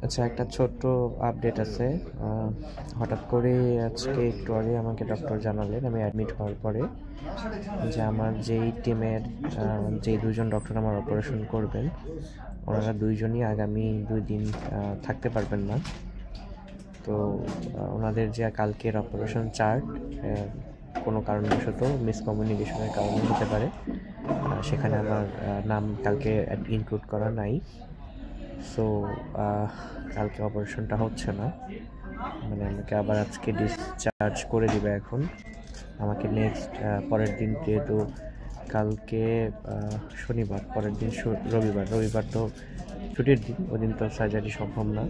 আচ্ছা, একটা ছোট্ট আপডেট আছে। হঠাৎ করে আজকে একটু আগে আমাকে ডক্টর জানালেন আমি অ্যাডমিট হওয়ার পরে যে আমার যেই টিমের যেই দুজন ডক্টর আমার অপারেশন করবেন ওনারা দুইজনই আগামী 2 দিন থাকতে পারবেন না। তো ওনাদের যে কালকের অপারেশন চার্ট কোনো কারণবশত মিসকমিউনিকেশনের কারণে হতে পারে, সেখানে আমার নাম কালকে ইনক্লুড করা নাই। সো কালকে অপারেশনটা হচ্ছে না, মানে আমাকে আবার আজকে ডিসচার্জ করে দিবে। এখন আমাকে নেক্সট পরের দিন, যেহেতু কালকে শনিবার, পরের দিন রবিবার তো ছুটির দিন, ওই দিন তো সার্জারি সম্ভব না।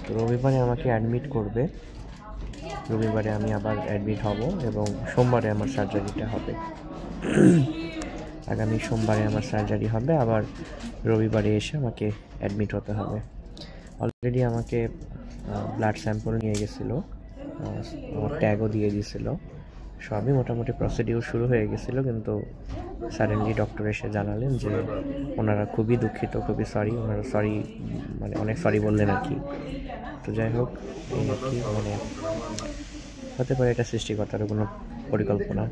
তো রবিবারে আমাকে অ্যাডমিট করবে, রবিবারে আমি আবার অ্যাডমিট হব এবং সোমবারে আমার সার্জারিটা হবে। আগামী সোমবারে আমার সার্জারি হবে, আবার রবিবারে এসে আমাকে অ্যাডমিট হতে হবে। অলরেডি আমাকে ব্লাড স্যাম্পল নিয়ে গেছিলো, ট্যাগও দিয়ে দিয়েছিলো, সবই মোটামুটি প্রসিডিউর শুরু হয়ে গেছিলো। কিন্তু সাডেনলি ডক্টর এসে জানালেন যে ওনারা খুবই দুঃখিত, খুবই সরি, ওনারা সরি মানে অনেক সরি বললেন আর কি। তো যাই হোক, এই আর কি, মানে হতে পারে এটা সৃষ্টিকর্তার কোনো পরিকল্পনা,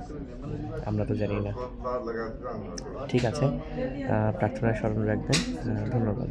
আমরা তো জানি না। ঠিক আছে, প্রার্থনায় স্মরণ রাখবেন। ধন্যবাদ।